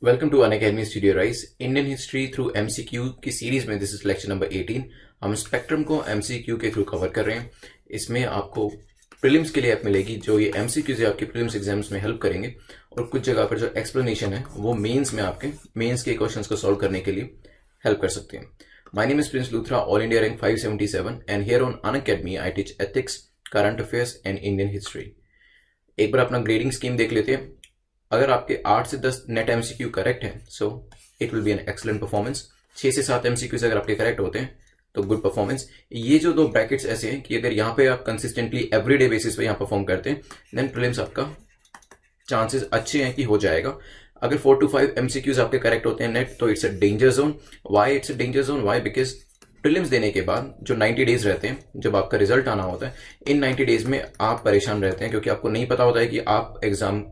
Welcome to Unacademy studio rise Indian history through MCQ की series में this is lecture number 18। हम spectrum को MCQ के through cover कर रहे हैं। इसमें आपको प्रीलिम्स के लिए ऐप मिलेगी जो ये एमसीक्यू से आपके प्रीलिम्स एग्जाम्स में हेल्प करेंगे, और कुछ जगह पर जो एक्सप्लेनेशन है वो मेंस में आपके मेंस के क्वेश्चंस को सॉल्व करने के लिए हेल्प कर सकते हैं। My name is Prince Luthra, all India rank 577, and here on Unacademy I teach ethics, current affairs and Indian history. एक बार अपना ग्रेडिंग स्कीम देख लेते हैं। अगर आपके 8 से 10 नेट एमसीक्यू करेक्ट है so it will be an excellent performance. 6 से 7 एमसीक्यूज अगर आपके करेक्ट होते हैं तो गुड परफॉर्मेंस। ये जो दो ब्रैकेट्स ऐसे हैं कि अगर यहाँ पे आप कंसिस्टेंटली एवरीडे बेसिस पे यहाँ परफॉर्म करते हैं देन प्रीलिम्स आपका चांसेस अच्छे हैं कि हो जाएगा। अगर 4 to 5 एमसीक्यूज आपके करेक्ट होते हैं नेट तो it's a danger zone. Why it's a danger zone? Why? Because prelims देने के बाद जो 90 डेज रहते हैं, जब आपका रिजल्ट आना होता है, इन 90 डेज में आप परेशान रहते हैं क्योंकि आपको नहीं पता होता है कि आप एग्जाम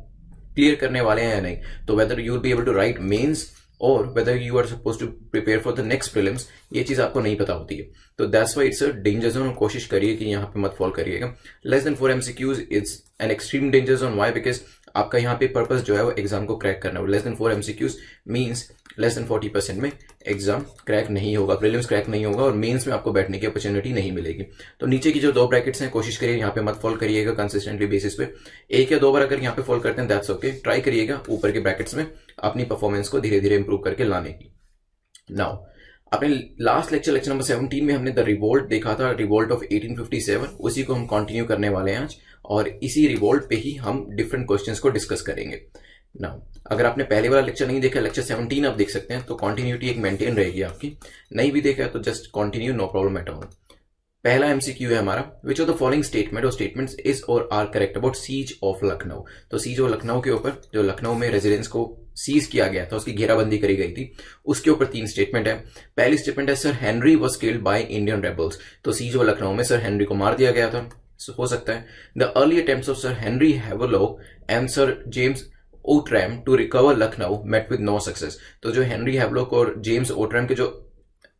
क्लियर करने वाले हैं या नहीं। तो whether you will be able to write mains और whether you are suppose to prepare for the next prelims, ये चीज आपको नहीं पता होती है। तो that's why it's a danger zone. कोशिश करिए कि यहाँ पे मत फॉल करिएगा। Less than 4 MCQs it's an extreme danger zone. Why? Because आपका यहाँ पे पर्पस जो है वो एग्जाम को क्रैक करना है। Less than 4 MCQs means less than 40% में एग्जाम क्रैक नहीं होगा, प्रीलिम्स क्रैक नहीं होगा, और मेंस में आपको बैठने की अपॉर्चुनिटी नहीं मिलेगी। तो नीचे की जो दो ब्रैकेट्स हैं कोशिश करिए यहाँ पे मत फॉल करिएगा कंसिस्टेंटली बेसिस पे। एक या दो बार अगर यहाँ पे फॉल करते हैं दैट्स ओके, ट्राई करिएगा ऊपर के ब्रैकेट्स में अपनी परफॉर्मेंस को धीरे धीरे इंप्रूव करके लाने की। नाउ अपने लास्ट लेक्चर नंबर 17 में हमने द रिवोल्ट देखा था, रिवोल्ट ऑफ 1857। उसी को हम कंटिन्यू करने वाले हैं आज, और इसी रिवोल्ट पे ही हम डिफरेंट क्वेश्चंस को डिस्कस करेंगे। नाउ अगर आपने पहले वाला लेक्चर नहीं देखा, लेक्चर 17 आप देख सकते हैं, तो कंटिन्यूटी एक मेंटेन रहेगी आपकी। नहीं भी देखा तो just continue, no problem at all. पहला एमसीक्यू है हमारा, which of the following statement और स्टेटमेंट्स इज और are correct about siege of Lucknow. तो सीज ऑफ लखनऊ के ऊपर, जो लखनऊ में रेजिडेंस को सीज किया गया था, उसकी घेराबंदी करी गई थी, उसके ऊपर 3 स्टेटमेंट है। पहली स्टेटमेंट है sir Henry was killed by Indian rebels. तो सीज ऑफ लखनऊ में सर हेनरी को मार दिया गया था, हो सकता है। The early attempts of sir Henry Havelock and sir James Outram to recover Lucknow met with no success. तो जो हेनरी हैवलॉक और जेम्स ओट्रैम के जो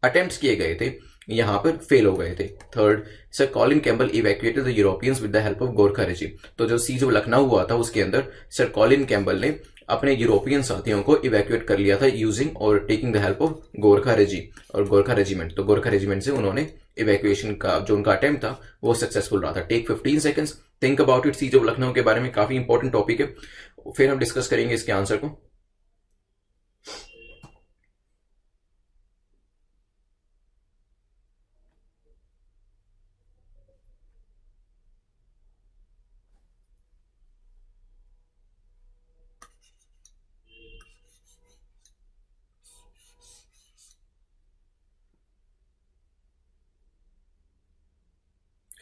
अटेम्प्ट्स किए गए थे यहां पर फेल हो गए थे। Third, sir Colin Campbell evacuated the Europeans with the help of Gorkha regime. तो जो सीज ऑफ लखनऊ हुआ था उसके अंदर सर कॉलिन कैम्बल ने अपने यूरोपियन साथियों को इवैक्यूएट कर लिया था यूजिंग और taking the help of Gorkha regime और गोरखा रेजिमेंट। तो गोरखा रेजिमेंट से उन्होंने इवैक्यूएशन का जो उनका अटेम्प्ट था वो सक्सेसफुल रहा था। Take 15 seconds, think about it. Siege of Lucknow के बारे में काफी इंपॉर्टेंट टॉपिक है, फिर हम डिस्कस करेंगे इसके आंसर को।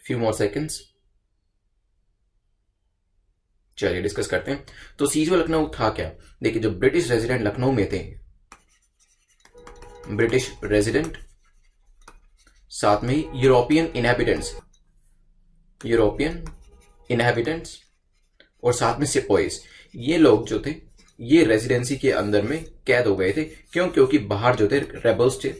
फ्यू मोर सेकेंड्स, चलिए डिस्कस करते हैं। तो सीज ऑफ लखनऊ था क्या? देखिए, जो ब्रिटिश रेजिडेंट लखनऊ में थे, ब्रिटिश रेजिडेंट, साथ में ही यूरोपियन इनहैबिटेंट्स और साथ में सिपोइस, ये लोग जो थे ये रेजिडेंसी के अंदर में कैद हो गए थे। क्यों? क्योंकि बाहर जो थे रेबल्स थे,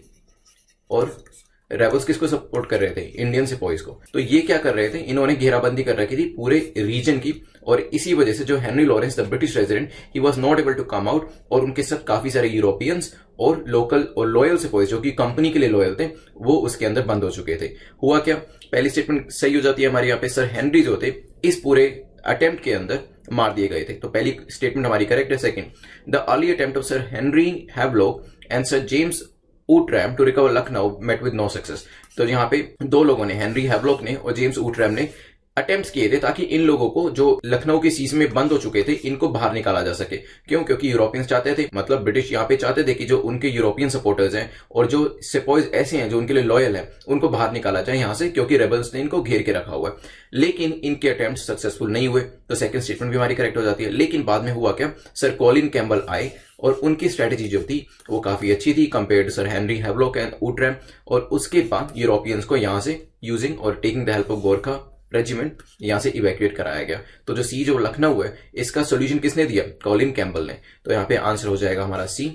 और रेबल्स किसको सपोर्ट कर रहे थे? इंडियन सिपोइस को। तो ये क्या कर रहे थे, इन्होंने घेराबंदी कर रखी थी पूरे रीजन की, और इसी वजह से जो Henry Lawrence the British resident he was not able to come out, और उनके साथ काफी सारे यूरोपियंस और लोकल और लॉयल सिपोइस जो कि कंपनी के लिए लॉयल थे वो उसके अंदर बंद हो चुके थे। हुआ क्या? पहली स्टेटमेंट सही हो जाती है हमारे यहाँ पे, सर हेनरी जो थे इस पूरे अटेम्प्ट के अंदर मार दिए गए थे। तो पहली स्टेटमेंट हमारी करेक्ट है। Second, the early attempt of sir Henry Havelock and sir James Outram to recover Lucknow met with no success. तो यहाँ पे दो लोगों ने, हेनरी हैवलॉक ने और जेम्स ऊट्रैम ने अटेम्प्ट्स किए थे ताकि इन लोगों को जो लखनऊ के सीज में बंद हो चुके थे इनको बाहर निकाला जा सके। क्यों? क्योंकि यूरोपियंस चाहते थे, मतलब ब्रिटिश यहाँ पे चाहते थे कि जो उनके यूरोपियन सपोर्टर्स हैं और जो सिपोइज ऐसे हैं जो उनके लिए लॉयल हैं उनको बाहर निकाला जाए यहाँ से, क्योंकि रेबल्स ने इनको घेर के रखा हुआ है। लेकिन इनके अटेम्प्ट सक्सेसफुल नहीं हुए, तो सेकंड स्टेटमेंट भी हमारी करेक्ट हो जाती है। लेकिन बाद में हुआ क्या, सर कॉलिन कैम्बल आए और उनकी स्ट्रेटेजी जो थी वो काफी अच्छी थी compare to sir Henry Havelock and Outram, और उसके बाद यूरोपियंस को यहां से यूजिंग और taking the help of Gorkha regiment यहां से इवैक्यूएट कराया गया। तो जो सीज ऑफ लखनऊ है इसका सोल्यूशन किसने दिया? कॉलिन कैम्बल ने। तो यहां पे आंसर हो जाएगा हमारा सी।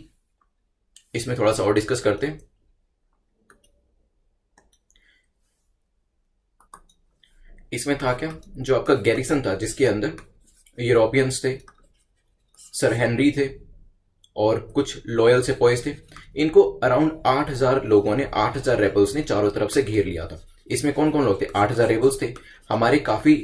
इसमें थोड़ा सा और डिस्कस करते हैं। इसमें था क्या, जो आपका गैरिसन था जिसके अंदर यूरोपियंस थे, सर हेनरी थे और कुछ लॉयल सिपाहीज थे। इनको अराउंड 8,000 लोगों ने, 8,000 रेबल्स ने चारों तरफ से घेर लिया था। इसमें कौन कौन लोग थे? 8,000 रेबल्स थे, हमारे काफी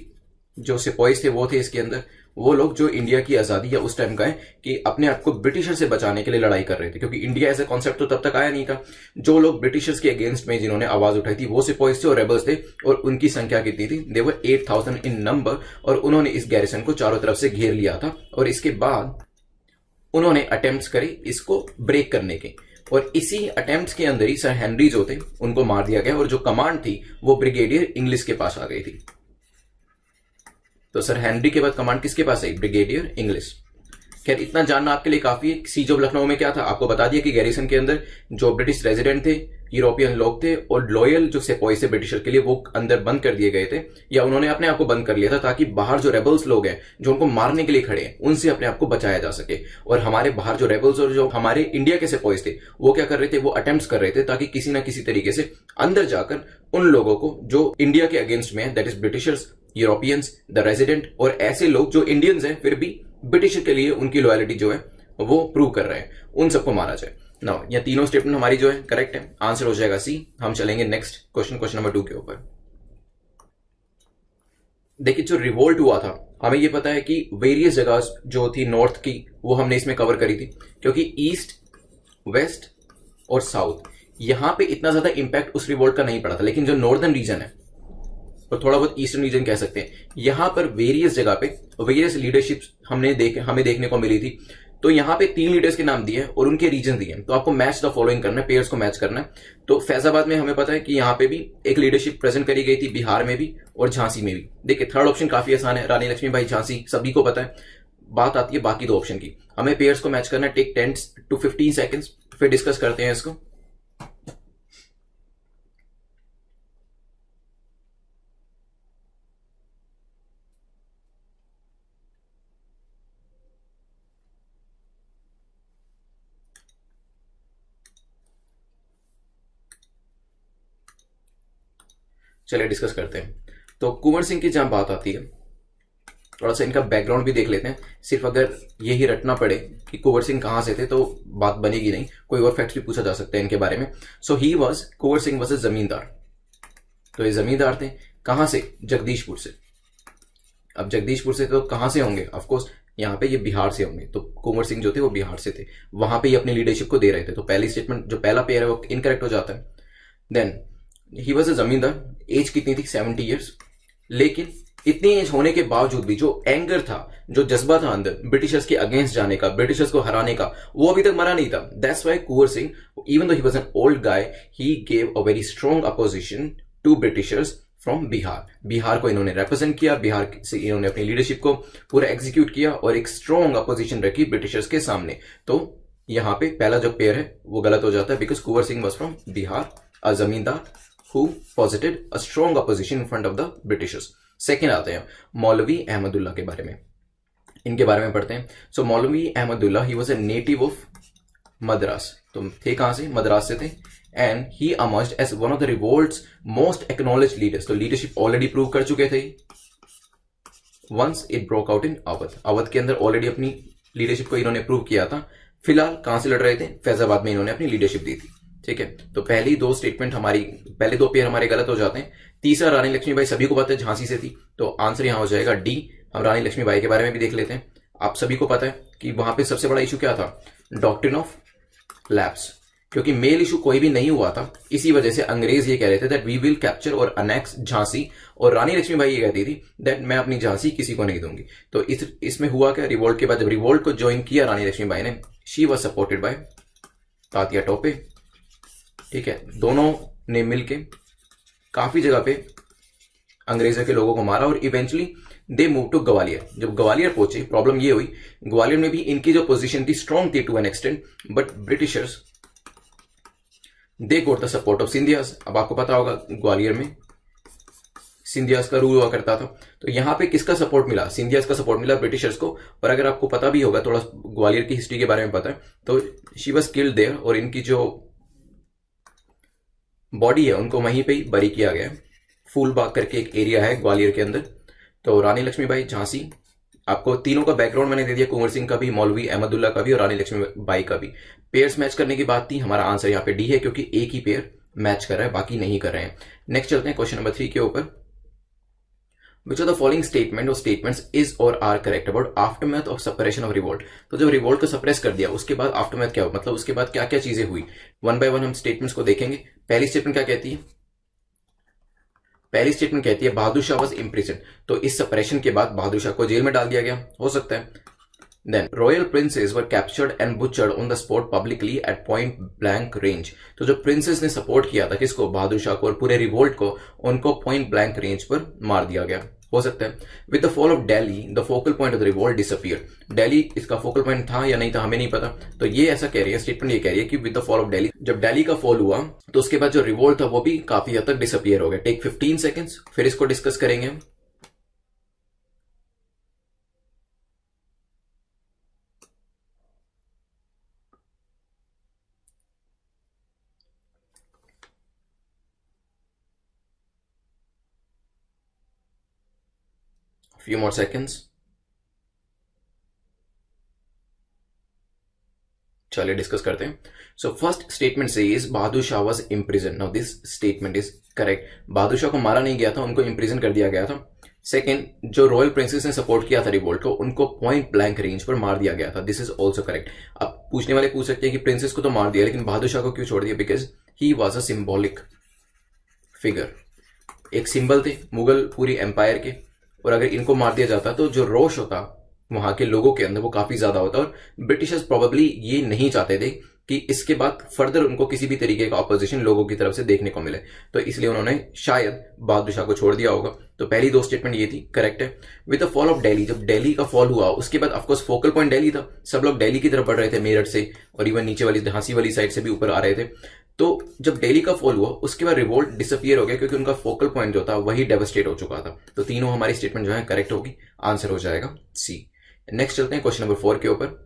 जो सिपाहीज थे वो थे इसके अंदर, वो लोग जो इंडिया की आजादी या उस टाइम का है कि अपने आप को ब्रिटिशर से बचाने के लिए लड़ाई कर रहे थे, क्योंकि इंडिया ऐसा कॉन्सेप्ट तो तब तक आया नहीं था। जो लोग ब्रिटिशर्स के अगेंस्ट में जिन्होंने आवाज उठाई थी वो सिपाहीज थे और रेबल्स थे, और उनकी संख्या कितनी थी? दे वर 8,000 इन नंबर, और उन्होंने इस गैरिसन को चारों तरफ से घेर लिया था। और इसके बाद उन्होंने अटेम्प्ट्स करे इसको ब्रेक करने के, और इसी अटेम्प्ट्स के अंदर ही सर हेनरी जो थे उनको मार दिया गया, और जो कमांड थी वो ब्रिगेडियर इंग्लिश के पास आ गई थी। तो सर हेनरी के बाद कमांड किसके पास आई? Brigadier English. खैर इतना जानना आपके लिए काफी है। सीज ऑफ लखनऊ में क्या था आपको बता दिया कि गैरिसन के अंदर जो ब्रिटिश रेजिडेंट थे, यूरोपियन लोग थे, और लॉयल जो सिपाही थे ब्रिटिशर के लिए, वो अंदर बंद कर दिए गए थे, या उन्होंने अपने आप को बंद कर लिया था ताकि बाहर जो रेबल्स लोग हैं जो उनको मारने के लिए खड़े हैं उनसे अपने आप को बचाया जा सके। और हमारे बाहर जो रेबल्स और जो हमारे इंडिया के सिपाही थे वो क्या कर रहे थे? वो अटेम्प्ट्स कर रहे थे ताकि किसी ना किसी तरीके से अंदर जाकर उन लोगों को जो इंडिया के अगेंस्ट में है, that is Britishers, Europeans, the resident, और ऐसे लोग जो इंडियंस हैं फिर भी ब्रिटिश के लिए उनकी लॉयलिटी जो है वो प्रूव कर रहे हैं, उन सबको मारा जाए। नाउ ये तीनों स्टेटमेंट हमारी जो है करेक्ट है, आंसर हो जाएगा सी। हम चलेंगे नेक्स्ट क्वेश्चन, क्वेश्चन नंबर 2 के ऊपर। देखिए जो रिवोल्ट हुआ था, हमें ये पता है कि वेरियस जगह जो थी नॉर्थ की वो हमने इसमें कवर करी थी, क्योंकि ईस्ट, वेस्ट और साउथ यहां पे इतना ज्यादा इंपैक्ट उस रिवोल्ट का नहीं पड़ा था। लेकिन जो नॉर्दर्न रीजन है और थोड़ा बहुत ईस्टर्न रीजन कह सकते हैं, यहां पर वेरियस जगह पे वेरियस लीडरशिप हमें देखने को मिली थी। तो यहां पे 3 लीडर्स के नाम दिए और उनके रीजन दिए, तो आपको मैच द फॉलोइंग करना है, पेयर्स को मैच करना है। तो फैजाबाद में हमें पता है कि यहां पे भी एक लीडरशिप प्रेजेंट करी गई थी, बिहार में भी और झांसी में भी। देखिए थर्ड ऑप्शन काफी आसान है, रानी लक्ष्मीबाई झांसी, सभी को पता है। बात आती है बाकी 2 ऑप्शन की, हमें पेयर्स को मैच करना है। टेक 10 to 15 सेकेंड्स, फिर डिस्कस करते हैं इसको। चलिए डिस्कस करते हैं। तो कुंवर सिंह की जहां बात आती है, थोड़ा सा इनका बैकग्राउंड भी देख लेते हैं। सिर्फ अगर यही रटना पड़े कि कुंवर सिंह कहां से थे तो बात बनेगी नहीं, कोई और फैक्ट्स भी पूछा जा सकता है इनके बारे में। So he was, Kunwar Singh was a zamindar. तो ये जमींदार थे कहां से? जगदीशपुर से। अब जगदीशपुर से तो कहां से होंगे? ऑफकोर्स यहाँ पे ये बिहार से होंगे। तो कुंवर सिंह जो थे वो बिहार से थे, वहां पे ये अपनी लीडरशिप को दे रहे थे। तो पहली स्टेटमेंट जो पहला पेयर है वो इनकरेक्ट हो जाता है। देन ही वॉज अ जमींदार, एज कितनी थी? 70 ईयर्स। लेकिन इतनी एज होने के बावजूद भी जो एंगर था, जो जज्बा था अंदर ब्रिटिशर्स के अगेंस्ट जाने का, ब्रिटिशर्स को हराने का, वो अभी तक मरा नहीं था। That's why Kunwar Singh, even though he was an old guy, he gave a very strong opposition to Britishers from Bihar. Bihar को इन्होंने रिप्रेजेंट किया, बिहार से इन्होंने अपनी लीडरशिप को पूरा एग्जीक्यूट किया और एक स्ट्रॉन्ग अपोजिशन रखी ब्रिटिशर्स के सामने। तो यहाँ पे पहला जो पेयर है वो गलत हो जाता है, because Kunwar Singh was from Bihar, a zamindar who posited a strong opposition in front of the Britishers. Second आते हैं मौलवी अहमदुल्ला के बारे में, इनके बारे में पढ़ते हैं। सो मौलवी Ahmadullah, he was a native of Madras. तो थे कहां से? मद्रास से थे। And he emerged as one of the revolt's most acknowledged leaders. तो लीडरशिप ऑलरेडी प्रूव कर चुके थे once it broke out in Awadh. Awadh के अंदर ऑलरेडी अपनी लीडरशिप को इन्होंने प्रूव किया था। फिलहाल कहां से लड़ रहे थे? फैजाबाद में इन्होंने अपनी लीडरशिप दी थी। ठीक है, तो पहली 2 स्टेटमेंट हमारी, पहले 2 पेयर हमारे गलत हो जाते हैं। तीसरा रानी लक्ष्मीबाई, सभी को पता है झांसी से थी, तो आंसर यहां हो जाएगा डी। हम रानी लक्ष्मीबाई के बारे में भी देख लेते हैं। आप सभी को पता है कि वहां पे सबसे बड़ा इशू क्या था? डॉक्ट्रिन ऑफ लैप्स, क्योंकि मेल इशू कोई भी नहीं हुआ था। इसी वजह से अंग्रेज ये कह रहे थे दैट वी विल कैप्चर और अनेक्स झांसी, और रानी लक्ष्मीबाई ये कहती थी दैट मैं अपनी झांसी किसी को नहीं दूंगी। तो इसमें हुआ क्या? रिवोल्ट के बाद जब रिवोल्ट को ज्वाइन किया रानी लक्ष्मीबाई ने, she was supported by Tatya Tope. ठीक है, दोनों ने मिलके काफी जगह पे अंग्रेजों के लोगों को मारा और eventually they move to Gwalior. जब ग्वालियर पहुंचे, प्रॉब्लम ये हुई, ग्वालियर में भी इनकी जो पोजीशन थी स्ट्रॉन्ग थी to an extent, but Britishers they got the support of Scindias. अब आपको पता होगा ग्वालियर में सिंधियास का रूल हुआ करता था, तो यहां पे किसका सपोर्ट मिला? सिंधियास का सपोर्ट मिला ब्रिटिशर्स को। और अगर आपको पता भी होगा, थोड़ा ग्वालियर की हिस्ट्री के बारे में पता है, तो शी वाज किल्ड देयर, और इनकी जो बॉडी है उनको वहीं पे ही बरी किया गया। फूलबाग करके एक एरिया है ग्वालियर के अंदर। तो रानी लक्ष्मीबाई झांसी आपको तीनों का बैकग्राउंड मैंने दे दिया, कुंवर सिंह का भी, मौलवी अहमदुल्ला का भी और रानी लक्ष्मीबाई का भी। पेयर्स मैच करने की बात थी, हमारा आंसर यहाँ पे डी है क्योंकि एक ही पेयर मैच कर रहा है, बाकी नहीं कर रहे हैं। नेक्स्ट चलते हैं क्वेश्चन नंबर 3 के ऊपर। Which of the following statement और स्टेटमेंट्स इज और are correct about aftermath of suppression of revolt. तो जब रिवोल्ट को सप्रेस कर दिया उसके बाद आफ्टरमैथ क्या हुआ, मतलब उसके बाद क्या क्या चीजें हुई, वन बाय वन हम स्टेटमेंट्स को देखेंगे। पहली स्टेटमेंट क्या कहती है, पहली स्टेटमेंट कहती है बहादुर शाह वॉज इम्प्रिजन, तो इस सपरेशन के बाद बहादुर शाह को जेल में डाल दिया गया, हो सकता है। Then royal princes were captured and butchered on the spot publicly at point blank range. तो जो प्रिंसेस ने सपोर्ट किया था किसको, बहादुर शाह को और पूरे रिवोल्ट को, उनको पॉइंट ब्लैंक रेंज पर मार दिया गया, हो सकता है। With the fall of Delhi the focal point of the revolt disappear. Delhi इसका फोकल पॉइंट था या नहीं था हमें नहीं पता, तो ये ऐसा कह रही है, स्टेटमेंट ये कह रही है कि with the fall of Delhi, जब दिल्ली का फॉल हुआ तो उसके बाद जो रिवोल्ट था वो भी काफी हद तक डिसअपीयर हो गया। टेक 15 सेकेंड्स, फिर इसको डिस्कस करेंगे हम। Few more seconds. चलिए डिस्कस करते हैं। सो फर्स्ट स्टेटमेंट से is Bahadur Shah was imprison. Now this statement is correct, Bahadur Shah को मारा नहीं गया था, उनको इम्प्रिजन कर दिया गया था। सेकंड, जो रॉयल प्रिंसेस ने सपोर्ट किया था रिवोल्ट को, उनको पॉइंट ब्लैंक रेंज पर मार दिया गया था, दिस इज ऑल्सो करेक्ट। अब पूछने वाले पूछ सकते हैं कि प्रिंसेस को तो मार दिया लेकिन बहादुर शाह को क्यों छोड़ दिया, because he was a symbolic figure, एक सिंबल थे मुगल पूरी एम्पायर के, और अगर इनको मार दिया जाता तो जो रोष होता वहां के लोगों के अंदर वो काफी ज्यादा होता, और ब्रिटिशर्स प्रोबेबली ये नहीं चाहते थे कि इसके बाद फर्दर उनको किसी भी तरीके का ऑपोजिशन लोगों की तरफ से देखने को मिले, तो इसलिए उन्होंने शायद बहादुर शाह को छोड़ दिया होगा। तो पहली दो स्टेटमेंट ये थी, करेक्ट है। With the fall of Delhi, जब दिल्ली का फॉल हुआ उसके बाद ऑफकोर्स फोकल पॉइंट दिल्ली था, सब लोग दिल्ली की तरफ बढ़ रहे थे, मेरठ से और इवन नीचे वाली झांसी वाली साइड से भी ऊपर आ रहे थे। तो जब दिल्ली का फॉल हुआ उसके बाद रिवोल्ट डिसअपियर हो गया क्योंकि उनका फोकल पॉइंट जो था वही डेवस्टेट हो चुका था। तो तीनों हमारी स्टेटमेंट जो है करेक्ट होगी, आंसर हो जाएगा सी। नेक्स्ट चलते हैं क्वेश्चन नंबर 4 के ऊपर।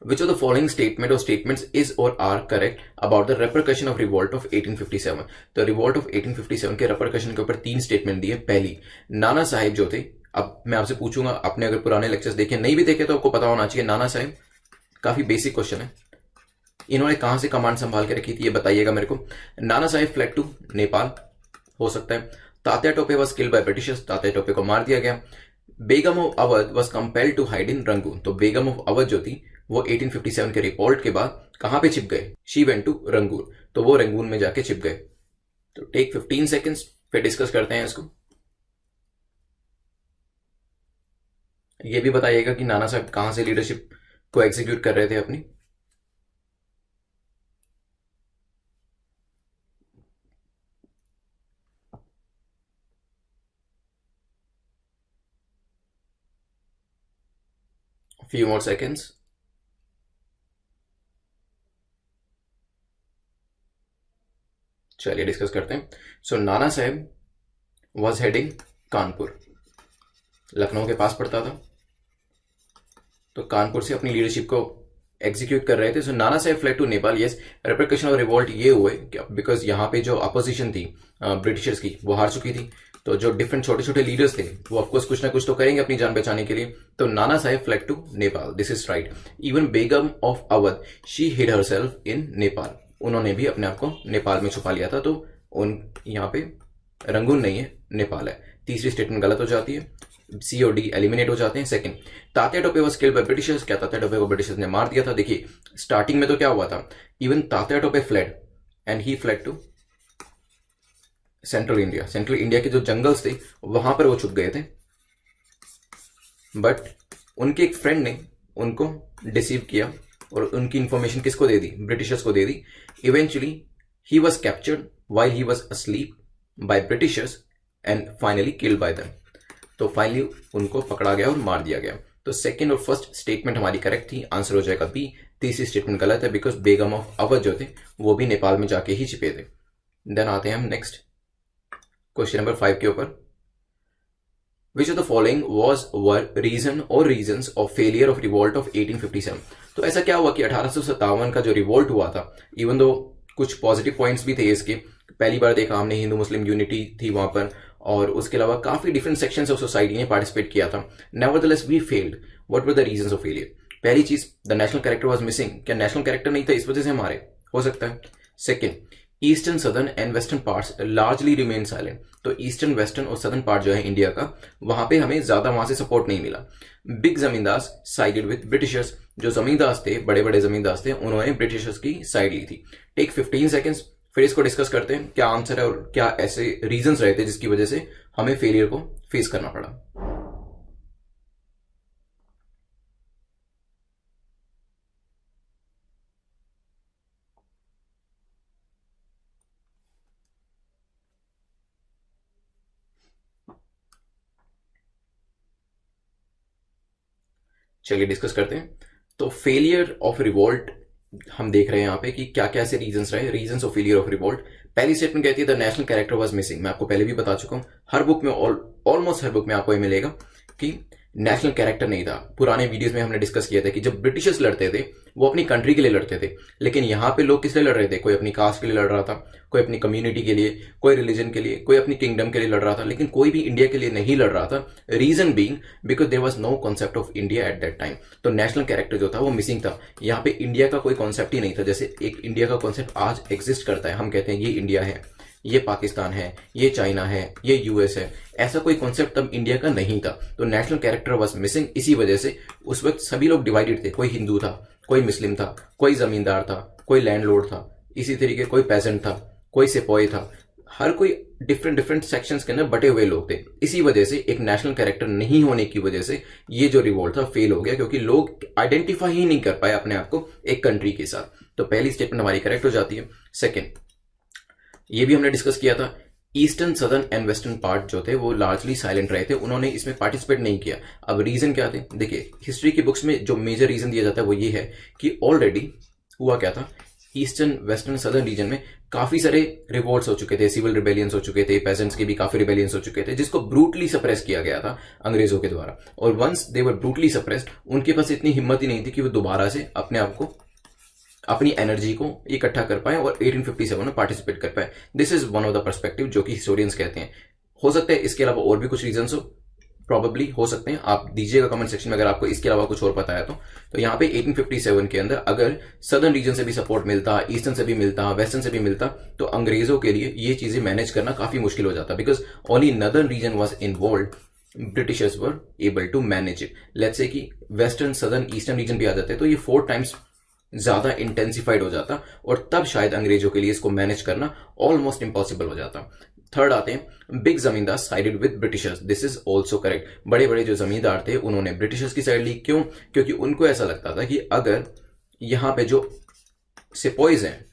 Which of the following statement or statements is or are correct about the repercussion of revolt of 1857? तो रिवोल्ट ऑफ 1857 के repercussion के ऊपर 3 स्टेटमेंट दिए। पहली, नाना साहेब जो थे, अब मैं आपसे पूछूंगा, आपने अगर पुराने लेक्चर्स देखे, नहीं भी देखे तो आपको पता होना चाहिए, नाना साहेब काफी बेसिक क्वेश्चन है, इन्होंने कहां से कमांड संभाल के रखी थी ये बताइएगा मेरे को। नाना साहेब फ्लैड टू नेपाल, हो सकता है। Tatya Tope was killed by Britishers, Tatya Tope को मार दिया गया। Begum of Awadh was compelled to hide in Rangoon, तो बेगम ऑफ अवध जो थी वो 1857 के रिपोर्ट के बाद कहां पे छिप गए, शी वेंट टू रंगून, तो वो रंगून में जाके छिप गए। तो टेक 15 सेकेंड्स, फिर डिस्कस करते हैं इसको। ये भी बताइएगा कि नाना साहब कहां से लीडरशिप को एग्जीक्यूट कर रहे थे अपनी। few more seconds. चलिए डिस्कस करते हैं। सो नाना साहेब वॉज हेडिंग कानपुर, लखनऊ के पास पड़ता था, तो कानपुर से अपनी लीडरशिप को एग्जीक्यूट कर रहे थे। So Nana Sahib fled to Nepal. Yes, repercussion of revolt ये हुए बिकॉज यहाँ पे जो अपोजिशन थी ब्रिटिशर्स की वो हार चुकी थी, तो जो डिफरेंट छोटे छोटे लीडर्स थे वो ऑफकोर्स कुछ ना कुछ तो करेंगे अपनी जान बचाने के लिए। तो Nana Sahib fled to Nepal, this is right. Even Begum of Awadh, she hid herself in Nepal, उन्होंने भी अपने आप को नेपाल में छुपा लिया था, तो उन यहाँ पे रंगून नहीं है, नेपाल है। तीसरी स्टेटमेंट गलत हो जाती है, सी और डी एलिमिनेट हो जाते हैं। Second, Tatya Tope was killed by Britishers, क्या तात्या टोपे को ब्रिटिशर्स ने मार दिया था। देखिए स्टार्टिंग में तो क्या हुआ था, even Tatya Tope fled and he fled to central India, central India के जो जंगल्स थे वहां पर वो छुप गए थे, बट उनके एक फ्रेंड ने उनको डिसीव किया और उनकी इंफॉर्मेशन किसको दे दी, ब्रिटिशर्स को दे दी। Eventually he was captured while he was asleep by Britishers and finally killed by them, तो फाइनली उनको पकड़ा गया और मार दिया गया। तो सेकंड और फर्स्ट स्टेटमेंट हमारी करेक्ट थी, आंसर हो जाएगा बी। तीसरी स्टेटमेंट गलत है बिकॉज बेगम ऑफ अवध जो थे वो भी नेपाल में जाके ही छिपे थे। देन आते हैं हम नेक्स्ट क्वेश्चन नंबर 5 के ऊपर। Which of the following was were reason or reasons of failure of revolt of 1857? तो ऐसा क्या हुआ कि 1857 का जो रिवोल्ट हुआ था, इवन दो कुछ पॉजिटिव पॉइंट्स भी थे इसके, पहली बार देखा हमने हिंदू मुस्लिम यूनिटी थी वहां पर, और उसके अलावा काफी डिफरेंट सेक्शंस ऑफ सोसाइटी ने पार्टिसिपेट किया था। Nevertheless we failed. What were the reasons of failure? पहली चीज, the national character was missing. क्या नेशनल कैरेक्टर नहीं था इस वजह से हमारे? हो सकता है। Second, eastern, southern and western parts largely remain silent. तो ईस्टर्न, वेस्टर्न और सदर्न पार्ट जो है इंडिया का, वहां पे हमें ज्यादा वहां से सपोर्ट नहीं मिला। Big zamindar sided with Britishers. जो जमींदार थे, बड़े बड़े जमींदार थे, उन्होंने ब्रिटिशर्स की साइड ली थी। टेक 15 सेकेंड्स, फिर इसको डिस्कस करते हैं क्या आंसर है और क्या ऐसे रीजंस रहे थे जिसकी वजह से हमें फेलियर को फेस करना पड़ा। चलिए डिस्कस करते हैं। तो फेलियर ऑफ रिवोल्ट हम देख रहे हैं यहाँ पे कि क्या क्या ऐसे रीजंस रहे, reasons of failure of revolt. पहली स्टेटमेंट कहती है the national character was missing. मैं आपको पहले भी बता चुका हूं, हर बुक में, ऑलमोस्ट हर बुक में आपको ये मिलेगा कि नेशनल कैरेक्टर नहीं था। पुराने वीडियोस में हमने डिस्कस किया था कि जब ब्रिटिशर्स लड़ते थे वो अपनी कंट्री के लिए लड़ते थे, लेकिन यहाँ पे लोग किस लिए लड़ रहे थे? कोई अपनी कास्ट के लिए लड़ रहा था, कोई अपनी कम्युनिटी के लिए, कोई रिलीजन के लिए, कोई अपनी किंगडम के लिए लड़ रहा था, लेकिन कोई भी इंडिया के लिए नहीं लड़ रहा था। Reason being because there was no concept of India at that time. तो नेशनल कैरेक्टर जो था वो मिसिंग था। यहाँ पे इंडिया का कोई कॉन्सेप्ट ही नहीं था। जैसे एक इंडिया का कॉन्सेप्ट आज एग्जिस्ट करता है, हम कहते हैं ये इंडिया है, ये पाकिस्तान है, ये चाइना है, ये यूएस है, ऐसा कोई कॉन्सेप्ट तब इंडिया का नहीं था। तो नेशनल कैरेक्टर वाज मिसिंग। इसी वजह से उस वक्त सभी लोग डिवाइडेड थे। कोई हिंदू था, कोई मुस्लिम था, कोई जमींदार था, कोई लैंडलॉर्ड था, इसी तरीके कोई पेजेंट था, कोई सिपाही था। हर कोई डिफरेंट डिफरेंट सेक्शंस के अंदर बटे हुए लोग थे। इसी वजह से एक नेशनल कैरेक्टर नहीं होने की वजह से ये जो रिवोल्ट था फेल हो गया, क्योंकि लोग आइडेंटिफाई ही नहीं कर पाए अपने आप को एक कंट्री के साथ। तो पहली स्टेटमेंट हमारी करेक्ट हो जाती है। सेकेंड, ये भी हमने डिस्कस किया था, eastern, southern and western part जो थे वो लार्जली साइलेंट रहे थे, उन्होंने इसमें पार्टिसिपेट नहीं किया। अब रीजन क्या थे? देखिए, हिस्ट्री की बुक्स में जो मेजर रीजन दिया जाता है वो ये है कि ऑलरेडी हुआ क्या था, ईस्टर्न, वेस्टर्न, सदर्न रीजन में काफी सारे रिवोल्ट्स हो चुके थे, सिविल रिबेलियंस हो चुके थे, पेजेंट्स के भी काफी रिबेलियंस हो चुके थे, जिसको ब्रूटली सप्रेस किया गया था अंग्रेजों के द्वारा। और once they were brutally suppressed, उनके पास इतनी हिम्मत ही नहीं थी कि वो दोबारा से अपने आप को, अपनी एनर्जी को इकट्ठा कर पाए और 1857 में पार्टिसिपेट कर पाए। This is one of the perspective जो कि हिस्टोरियंस कहते हैं। हो सकता है इसके अलावा और भी कुछ रीजंस हो, प्रॉबेबली हो सकते हैं, आप दीजिएगा कमेंट सेक्शन में अगर आपको इसके अलावा कुछ और पता है तो यहाँ पे 1857 के अंदर अगर सदर्न रीजन से भी सपोर्ट मिलता, ईस्टर्न से भी मिलता, वेस्टर्न से भी मिलता, तो अंग्रेजों के लिए ये चीजें मैनेज करना काफी मुश्किल हो जाता, because only northern region was involve, Britishers were able to manage it. Let's say कि वेस्टर्न, सदर्न, ईस्टर्न रीजन भी आ जाते तो ये 4 टाइम्स ज्यादा इंटेंसिफाइड हो जाता और तब शायद अंग्रेजों के लिए इसको मैनेज करना ऑलमोस्ट इम्पॉसिबल हो जाता। थर्ड आते हैं, big zamindar sided with Britishers. This is also correct. बड़े बड़े जो जमींदार थे उन्होंने ब्रिटिशर्स की साइड ली। क्यों? क्योंकि उनको ऐसा लगता था कि अगर यहाँ पे जो सिपाहीज हैं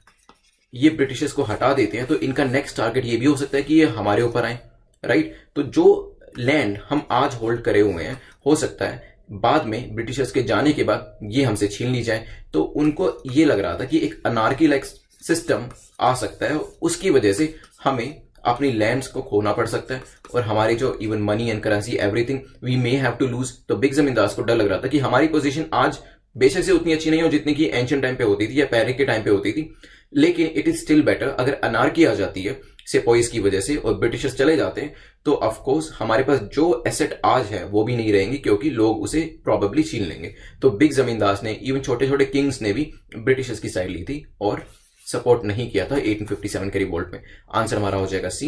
ये ब्रिटिशर्स को हटा देते हैं तो इनका नेक्स्ट टारगेट ये भी हो सकता है कि ये हमारे ऊपर आए, राइट? तो जो लैंड हम आज होल्ड करे हुए हैं, हो सकता है बाद में ब्रिटिशर्स के जाने के बाद ये हमसे छीन ली जाए। तो उनको ये लग रहा था कि एक अनार्की लाइक सिस्टम आ सकता है, उसकी वजह से हमें अपनी लैंड्स को खोना पड़ सकता है और हमारे जो even money and currency everything we may have to lose. तो बिग जमींदार को डर लग रहा था कि हमारी पोजीशन आज बेशक से उतनी अच्छी नहीं हो जितनी कि एंशिएंट टाइम पे होती थी या पहले के टाइम पे होती थी, लेकिन इट इज स्टिल बेटर अगर अनार्की आ जाती है सिपाहीज की वजह से और ब्रिटिशर्स चले जाते हैं तो ऑफकोर्स हमारे पास जो एसेट आज है वो भी नहीं रहेंगे, क्योंकि लोग उसे प्रॉबेबली छीन लेंगे। तो बिग जमींदार ने, इवन छोटे छोटे किंग्स ने भी ब्रिटिशर्स की साइड ली थी और सपोर्ट नहीं किया था 1857 के रिवोल्ट में। आंसर हमारा हो जाएगा सी।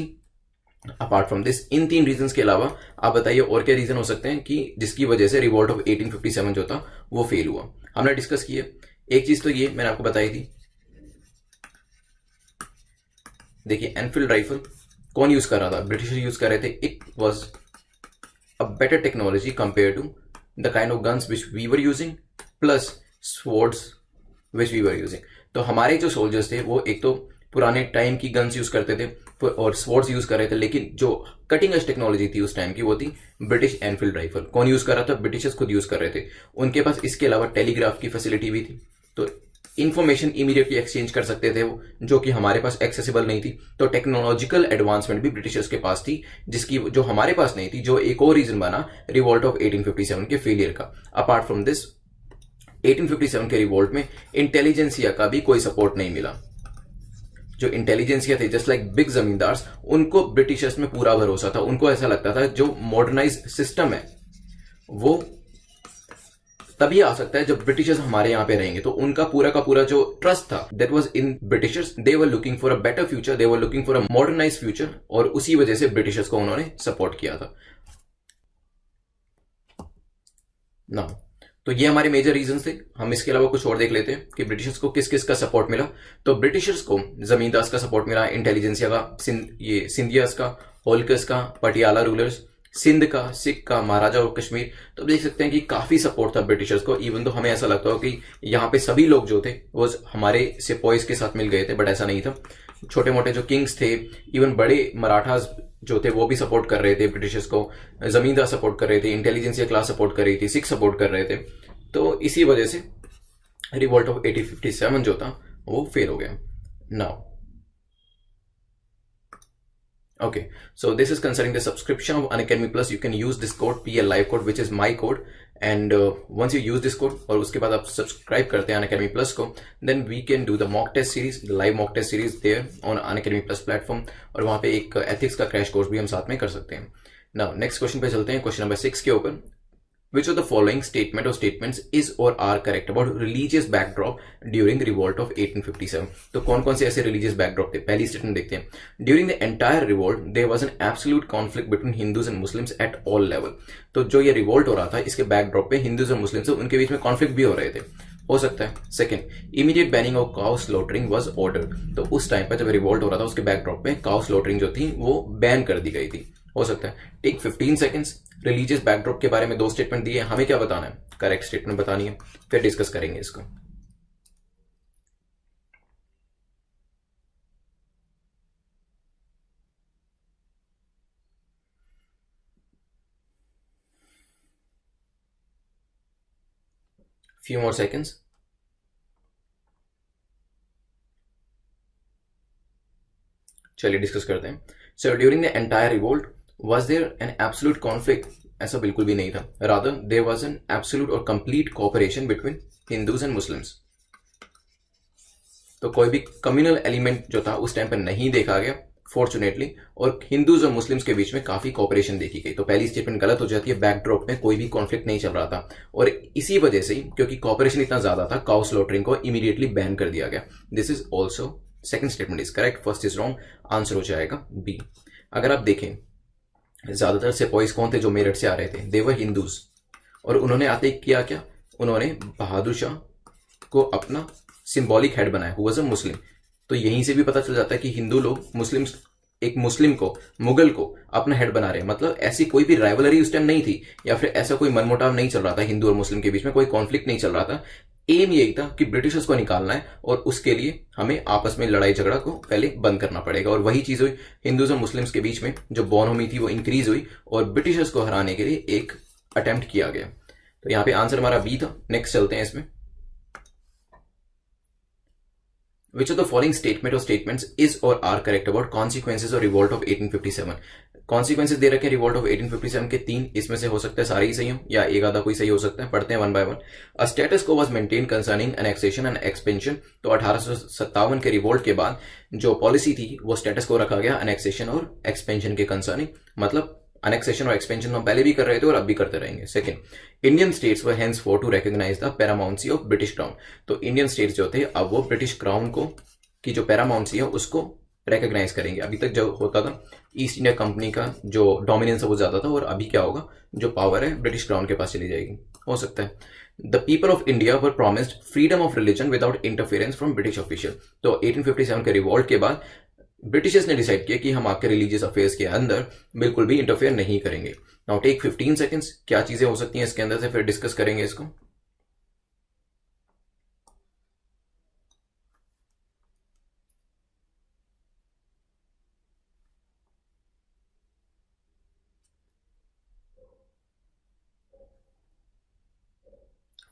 अपार्ट फ्रॉम दिस, इन 3 रीजंस के अलावा आप बताइए और क्या रीजन हो सकते हैं कि जिसकी वजह से रिवोल्ट ऑफ 1857 जो था वो फेल हुआ। हमने डिस्कस किया, एक चीज तो ये मैंने आपको बताई थी, देखिए एनफील्ड राइफल कौन यूज कर रहा था? ब्रिटिशर यूज कर रहे थे। It was a better technology compare to the kind of guns which we were using plus swords which we were using. तो हमारे जो सोल्जर्स थे वो एक तो पुराने टाइम की गन्स यूज करते थे और स्वॉर्ड्स यूज कर रहे थे, लेकिन जो कटिंग एज टेक्नोलॉजी थी उस टाइम की वो थी ब्रिटिश एनफील्ड राइफल। कौन यूज कर रहा था? ब्रिटिशर्स खुद यूज कर रहे थे। उनके पास इसके अलावा टेलीग्राफ की फैसिलिटी भी थी, तो इंफॉर्मेशन इमीडिएटली एक्सचेंज कर सकते थे वो, जो कि हमारे पास एक्सेसिबल नहीं थी। तो टेक्नोलॉजिकल एडवांसमेंट भी ब्रिटिशर्स के पास थी, जिसकी जो हमारे पास नहीं थी, जो एक और रीजन बना रिवोल्ट ऑफ 1857 के फेलियर का। अपार्ट फ्रॉम दिस, 1857 के रिवोल्ट में इंटेलिजेंसिया का भी कोई सपोर्ट नहीं मिला। जो इंटेलिजेंसिया थे जस्ट लाइक बिग जमींदार्स, उनको ब्रिटिशर्स में पूरा भरोसा था। उनको ऐसा लगता था जो मॉडर्नाइज सिस्टम है वो तभी आ सकता है जब ब्रिटिशर्स हमारे यहाँ पे रहेंगे। तो उनका पूरा का पूरा जो ट्रस्ट था that was in Britishers. They were looking for a better future, they were looking for a modernise future, और उसी वजह से ब्रिटिशर्स को उन्होंने सपोर्ट किया था ना। तो ये हमारे मेजर रीजंस थे। हम इसके अलावा कुछ और देख लेते हैं कि ब्रिटिशर्स को किस किस का सपोर्ट मिला। तो ब्रिटिशर्स को जमींदार्स का सपोर्ट मिला, इंटेलिजेंसिया का, ये सिंधियास का, होलकर्स का, पटियाला रूलर्स, सिंध का, सिख का, महाराजा और कश्मीर। तो देख सकते हैं कि काफी सपोर्ट था ब्रिटिशर्स को। इवन तो हमें ऐसा लगता हो कि यहाँ पे सभी लोग जो थे वो हमारे सिपाहीज के साथ मिल गए थे, बट ऐसा नहीं था। छोटे मोटे जो किंग्स थे, इवन बड़े मराठास जो थे वो भी सपोर्ट कर रहे थे ब्रिटिशर्स को, जमींदार सपोर्ट कर रहे थे, इंटेलिजेंसिया क्लास सपोर्ट कर रही थी, सिख सपोर्ट कर रहे थे। तो इसी वजह से रिवोल्ट ऑफ 1857 जो था वो फेल हो गया। Now okay, so this is concerning the subscription of Unacademy Plus. You can use this code PL Live code, which is my code, and once you use this code और उसके बाद आप subscribe करते हैं Unacademy Plus को, then we can do the mock test series, the live mock test series there on Unacademy Plus platform, और वहाँ पे एक ethics का क्रैश कोर्स भी हम साथ में कर सकते हैं। Now next question पे चलते हैं, क्वेश्चन नंबर 6 के ऊपर। Which of the following statement or statements is or are correct about religious backdrop during revolt of 1857? तो कौन कौन से ऐसे religious backdrop थे? पहली स्टेटमेंट देखते हैं। During the entire revolt, there was an absolute conflict between Hindus and Muslims at all level. तो जो ये रिवोल्ट हो रहा था इसके बैकड्रॉप पे हिंदूज और मुस्लिम्स उनके बीच में कॉन्फ्लिक्ट भी हो रहे थे, हो सकता है। Second, immediate banning of cow slaughtering was ordered. तो उस टाइम पर जब रिवोल्ट हो रहा था उसके बैकड्रॉप पे काउ स्लॉटरिंग जो थी वो बैन कर दी गई थी, हो सकता है। Take 15 seconds. रिलीजियस बैकड्रॉप के बारे में 2 स्टेटमेंट दिए, हमें क्या बताना है? करेक्ट स्टेटमेंट बतानी है, फिर डिस्कस करेंगे इसको। few more seconds. चलिए डिस्कस करते हैं। So during the entire revolt was there an absolute conflict? ऐसा बिल्कुल भी नहीं था। Rather there was an absolute और complete cooperation between Hindus and Muslims. तो कोई भी कम्युनल एलिमेंट जो था उस टाइम पर नहीं देखा गया फॉर्चुनेटली, और हिंदूज और मुस्लिम्स के बीच में काफी कोऑपरेशन देखी गई। तो पहली स्टेटमेंट गलत हो जाती है, बैकड्रॉप में कोई भी कॉन्फ्लिक्ट नहीं चल रहा था, और इसी वजह से क्योंकि कोऑपरेशन इतना ज्यादा था काउ स्लॉटरिंग को इमीडिएटली बैन कर दिया गया। This is also second statement is correct, first is wrong, answer हो जाएगा बी। अगर आप देखें ज्यादातर सिपाहीज कौन थे जो मेरठ से आ रहे थे? दे वर हिंदूज, और उन्होंने आते ही किया क्या? उन्होंने बहादुर शाह को अपना सिंबॉलिक हेड बनाया, हु वाज अ मुस्लिम। तो यहीं से भी पता चल जाता है कि हिंदू लोग मुस्लिम्स, एक मुस्लिम को, मुगल को अपना हेड बना रहे हैं। मतलब ऐसी कोई भी राइवलरी उस टाइम नहीं थी, या फिर ऐसा कोई मनमुटाव नहीं चल रहा था हिंदू और मुस्लिम के बीच में, कोई कॉन्फ्लिक्ट नहीं चल रहा था। एम यही था कि ब्रिटिशर्स को निकालना है, और उसके लिए हमें आपस में लड़ाई झगड़ा को पहले बंद करना पड़ेगा। और वही चीज हुई, हिंदूज और मुस्लिम्स के बीच में जो बॉनोमी थी वो इंक्रीज हुई, और ब्रिटिशर्स को हराने के लिए एक अटेम्प्ट किया गया। तो यहाँ पे आंसर हमारा बी था। नेक्स्ट चलते हैं इसमें। Which of the following statement or statements is or are correct about consequences of revolt of 1857? Consequences दे रखे रिवोल्ट ऑफ 1857 के 3, इसमें से हो सकता है सारे ही सही हो या एक आधा कोई सही हो सकता है। पढ़ते हैं one by one. A status quo was maintain concerning annexation and expansion. तो 1857 के रिवोल्ट के बाद जो पॉलिसी थी वो स्टेटस को रखा गया एनेक्सेशन और एक्सपेंशन के कंसर्निंग। मतलब अनेक्सेशन और एक्सपेंशन हम पहले भी कर रहे थे और अब भी करते रहेंगे। Second, Indian states were hence for to recognise the paramountcy of British crown. तो इंडियन स्टेट्स जो थे अब वो ब्रिटिश क्राउन को की जो पैरामाउंसी है उसको रिकॉग्नाइज करेंगे। अभी तक जो होता था ईस्ट इंडिया कंपनी का जो डोमिनेंस है वो ज्यादा था, और अभी क्या होगा, जो पावर है ब्रिटिश क्राउन के पास चली जाएगी, हो सकता है। The people of India were promised freedom of religion without interference from British official. तो 1857 के रिवोल्ट के बाद ब्रिटिशर्स ने डिसाइड किया कि हम आपके रिलीजियस अफेयर्स के अंदर बिल्कुल भी इंटरफेयर नहीं करेंगे। Now take 15 seconds. क्या चीजें हो सकती हैं इसके अंदर से, फिर डिस्कस करेंगे इसको।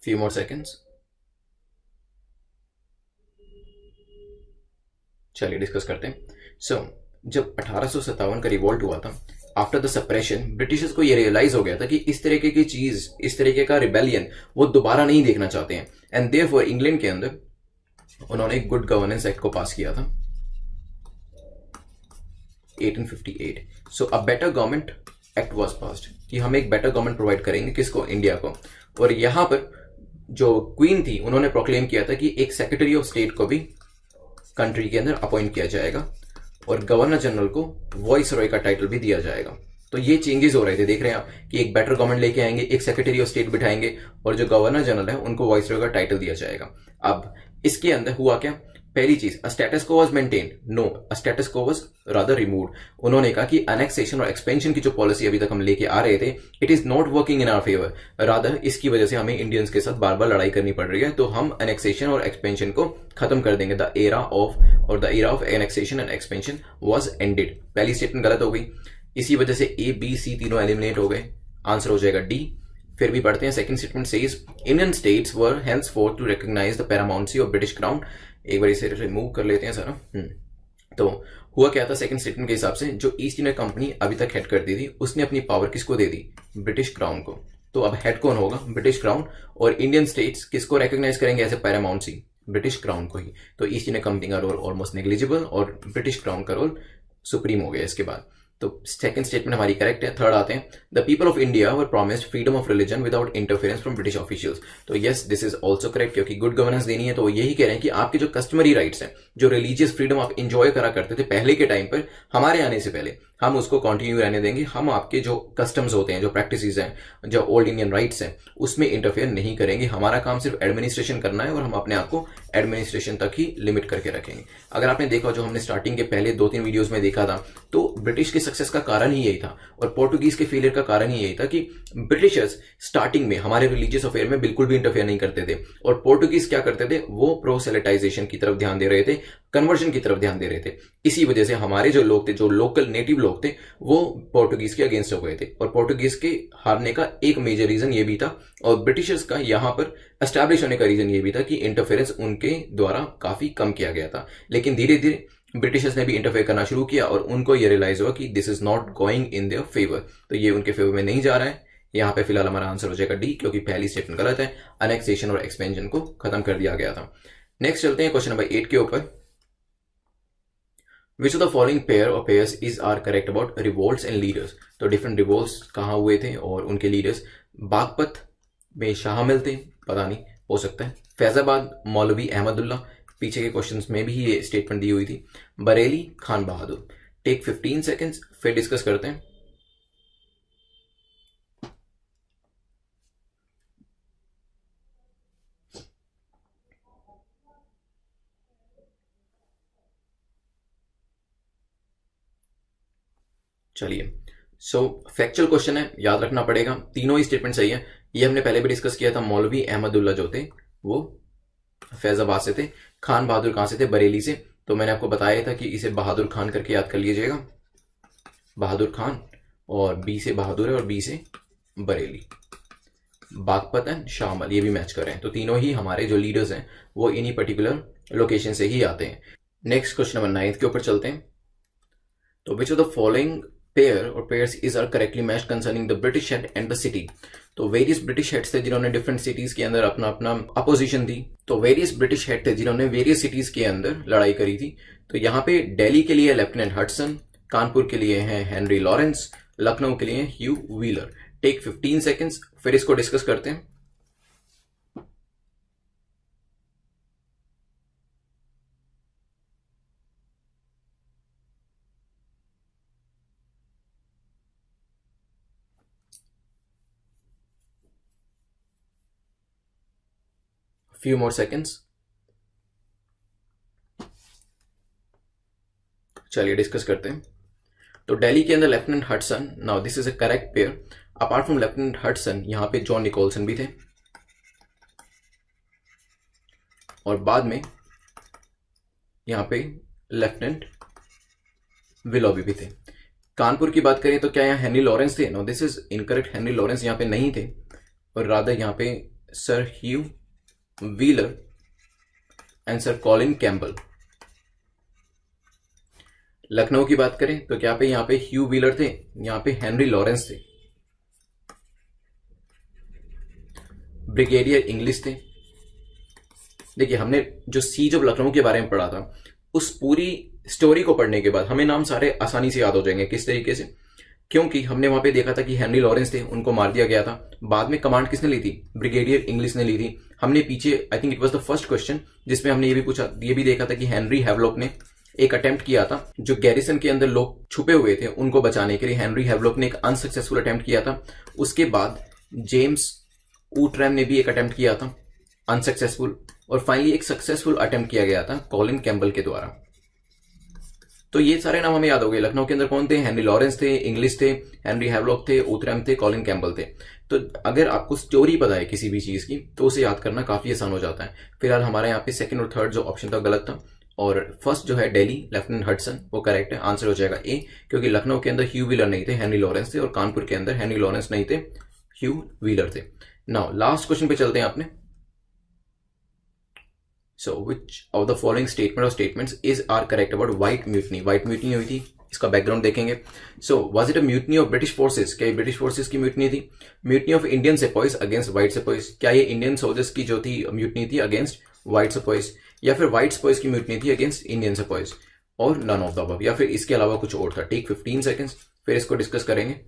few more seconds। चलिए डिस्कस करते हैं। जब 1857 का रिवोल्ट हुआ था, आफ्टर द सप्रेशन, ब्रिटिशर्स को ये रियलाइज हो गया था कि इस तरीके की चीज, इस तरीके का रिबेलियन वो दोबारा नहीं देखना चाहते हैं। एंड देयरफॉर इंग्लैंड के अंदर उन्होंने एक गुड गवर्नेंस एक्ट को पास किया था। 1858। So a better government act was passed कि हम एक बेटर गवर्नमेंट प्रोवाइड करेंगे, किसको? इंडिया को। और यहां पर जो क्वीन थी उन्होंने प्रोक्लेम किया था कि एक सेक्रेटरी ऑफ स्टेट को भी कंट्री के अंदर अपॉइंट किया जाएगा और गवर्नर जनरल को वॉइस रॉय का टाइटल भी दिया जाएगा। तो ये चेंजेस हो रहे थे, देख रहे हैं आप कि एक बेटर गवर्नमेंट लेके आएंगे, एक सेक्रेटरी ऑफ स्टेट बिठाएंगे और जो गवर्नर जनरल है उनको वॉइस रॉय का टाइटल दिया जाएगा। अब इसके अंदर हुआ क्या? पहली चीज, a status quo was maintain, no, a status quo was rather removed. उन्होंने कहा कि अनेक्सेशन और एक्सपेंशन की जो पॉलिसी अभी तक हम लेके आ रहे थे, it is not working in our favour, rather इसकी वजह से हमें इंडियंस के साथ बार बार लड़ाई करनी पड़ रही है, तो हम अनेक्सेशन और एक्सपेंशन को खत्म कर देंगे। The era of annexation and expansion was ended. पहली स्टेटमेंट गलत हो गई, इसी वजह से ए बी सी तीनों एलिमिनेट हो गए, आंसर हो जाएगा डी। फिर भी पढ़ते हैं, second statement says Indian states were henceforth to recognise the paramountcy of British crown. एक बार इसे रिमूव कर लेते हैं सारा। तो हुआ क्या था सेकंड स्टेटमेंट के हिसाब से, जो ईस्ट इंडिया कंपनी अभी तक हेड करती थी उसने अपनी पावर किसको दे दी? ब्रिटिश क्राउन को। तो अब हेड कौन होगा? British crown. और इंडियन स्टेट्स किसको रिकॉग्नाइज करेंगे as a paramountcy? British crown को ही। तो ईस्ट इंडिया कंपनी का रोल ऑलमोस्ट नेग्लिजिबल और ब्रिटिश क्राउन का रोल सुप्रीम हो गया इसके बाद। तो सेकंड स्टेटमेंट हमारी करेक्ट है। थर्ड आते हैं, the people of India were promised freedom of religion without interference from British officials. तो yes, this is also correct, क्योंकि गुड गवर्नेंस देनी है तो वो यही कह रहे हैं कि आपके जो कस्टमरी राइट्स हैं, जो रिलीजियस फ्रीडम आप इंजॉय करा करते थे पहले के टाइम पर, हमारे आने से पहले हम उसको कंटिन्यू रहने देंगे। हम आपके जो कस्टम्स होते हैं, जो प्रैक्टिसेस हैं, जो ओल्ड इंडियन राइट्स हैं, उसमें इंटरफेयर नहीं करेंगे। हमारा काम सिर्फ एडमिनिस्ट्रेशन करना है और हम अपने आप को एडमिनिस्ट्रेशन तक ही लिमिट करके रखेंगे। अगर आपने देखा, जो हमने स्टार्टिंग के पहले 2-3 वीडियोस में देखा था, तो ब्रिटिश के सक्सेस का कारण ही यही था और पोर्टुगीज के फेलियर का कारण ही यही था कि ब्रिटिशर्स स्टार्टिंग में हमारे रिलीजियस अफेयर में बिल्कुल भी इंटरफेयर नहीं करते थे और पोर्टुगीज क्या करते थे? वो प्रोसेलेटाइजेशन की तरफ ध्यान दे रहे थे, कन्वर्जन की तरफ ध्यान दे रहे थे। इसी वजह से हमारे जो लोग थे, जो लोकल नेटिव लोग थे, वो पोर्टुगीज के अगेंस्ट हो गए थे और पोर्टुगीज के हारने का एक मेजर रीजन ये भी था और ब्रिटिशर्स का यहां पर एस्टैब्लिश होने का रीजन ये भी था कि इंटरफेरेंस उनके द्वारा काफी कम किया गया था। लेकिन धीरे धीरे ब्रिटिशर्स ने भी इंटरफेयर करना शुरू किया और उनको ये रियलाइज हुआ कि this is not going in their favour, तो ये उनके फेवर में नहीं जा रहा है। यहां पे फिलहाल हमारा आंसर हो जाएगा डी, क्योंकि पहली स्टेटमेंट गलत है, अनेक्सेशन और एक्सपेंशन को खत्म कर दिया गया था। नेक्स्ट चलते हैं क्वेश्चन नंबर 8 के ऊपर। Which of the following pair or pairs is are correct about revolts and leaders? तो डिफरेंट रिवोल्ट्स कहाँ हुए थे और उनके लीडर्स। बागपत में शामिल थे, पता नहीं, हो सकता है। फैजाबाद मौलवी अहमदुल्ला, पीछे के क्वेश्चंस में भी ये स्टेटमेंट दी हुई थी। बरेली खान बहादुर। टेक 15 सेकेंड्स, फिर डिस्कस करते हैं। चलिए, सो फैक्चुअल क्वेश्चन है, याद रखना पड़ेगा, तीनों ही स्टेटमेंट सही है। ये हमने पहले भी डिस्कस किया था। मौलवी अहमदुल्ला जो थे वो फैजाबाद से थे, खान बहादुर कहां से थे? बरेली से। तो मैंने आपको बताया था कि इसे बहादुर खान करके याद कर लीजिएगा, बहादुर खान, और बी से बहादुर है और बी से बरेली। बागपत एंड शामल ये भी मैच कर रहे हैं, तो तीनों ही हमारे जो लीडर्स हैं वो इन्हीं पर्टिकुलर लोकेशन से ही आते हैं। नेक्स्ट क्वेश्चन नंबर 9 के ऊपर चलते हैं। तो which of the following pair or pairs is are correctly match concerning the British head and the city. तो वेरियस ब्रिटिश हेड्स थे जिन्होंने डिफरेंट सिटीज के अंदर अपना अपना अपोजिशन दी। तो वेरियस ब्रिटिश हेड थे जिन्होंने वेरियस सिटीज के अंदर लड़ाई करी थी। तो यहाँ पे दिल्ली के लिए लेफ्टिनेंट हडसन, कानपुर के लिए है हेनरी लॉरेंस, लखनऊ के लिए ह्यू व्हीलर। टेक 15 सेकेंड्स, फिर इसको डिस्कस करते हैं। few more seconds। चलिए डिस्कस करते हैं। तो दिल्ली के अंदर lieutenant Hudson, now this is a correct pair. Apart from lieutenant Hudson यहां पे जॉन निकोलसन भी थे और बाद में यहां पे लेफ्टिनेंट विलोबी भी थे। कानपुर की बात करें तो क्या यहाँ हेनरी लॉरेंस थे? No, this is incorrect, Henry Lawrence यहां पे नहीं थे और रादर यहां पे sir Hugh Wheeler and sir Colin Campbell. Lucknow की बात करें तो क्या पे यहां पे ह्यू व्हीलर थे, यहां पे हेनरी लॉरेंस थे। ब्रिगेडियर इंग्लिश थे। देखिए, हमने जो सीज ऑफ लखनऊ के बारे में पढ़ा था, उस पूरी स्टोरी को पढ़ने के बाद हमें नाम सारे आसानी से याद हो जाएंगे। किस तरीके से? क्योंकि हमने वहां पे देखा था कि हेनरी लॉरेंस थे, उनको मार दिया गया था। बाद में कमांड किसने ली थी? ब्रिगेडियर इंग्लिश ने ली थी। हमने पीछे I think it was the first question जिसमें हमने ये भी देखा था कि हेनरी हैवलॉक ने एक अटेम्प्ट किया था, जो गैरिसन के अंदर लोग छुपे हुए थे उनको बचाने के लिए हेनरी हैवलॉक ने एक अनसक्सेसफुल अटेम्प्ट किया था। उसके बाद जेम्स ऊट्रैम ने भी एक अटेम्प्ट किया था, अनसक्सेसफुल। और फाइनली एक सक्सेसफुल अटेम्प्ट किया गया था कॉलिन कैम्पबेल के द्वारा। तो ये सारे नाम हमें याद हो गए। लखनऊ के अंदर कौन थे? हेनरी लॉरेंस थे, इंग्लिश थे, हेनरी हैवलॉक थे, ऊट्रैम थे, कॉलिन कैम्पबेल थे। तो अगर आपको स्टोरी पता है किसी भी चीज की तो उसे याद करना काफी आसान हो जाता है। फिलहाल हमारे यहाँ पे सेकंड और थर्ड जो ऑप्शन था गलत था, और फर्स्ट जो है दिल्ली लेफ्टिनेंट हडसन वो करेक्ट है। आंसर हो जाएगा ए, क्योंकि लखनऊ के अंदर ह्यू व्हीलर नहीं थे, हेनरी लॉरेंस थे, और कानपुर के अंदर हेनरी लॉरेंस नहीं थे, ह्यू व्हीलर थे। नाउ लास्ट क्वेश्चन पे चलते हैं अपने। So, which of the following statement or statements are correct about white mutiny? White mutiny हुई थी, इसका बैकग्राउंड देखेंगे। So, was it a mutiny of British forces? क्या ये ब्रिटिश फोर्सेस की म्यूटनी थी? Mutiny of Indian sepoys against white sepoys? क्या ये इंडियन सोल्जर्स की जो थी म्यूटनी थी अगेंस्ट व्हाइट सेपॉइस? या फिर व्हाइट सेपॉइस की म्यूटनी थी अगेंस्ट इंडियन सेपॉइस? और नन ऑफ द अबव, या फिर इसके अलावा कुछ और था? टेक 15 सेकेंड्स, फिर इसको डिस्कस करेंगे।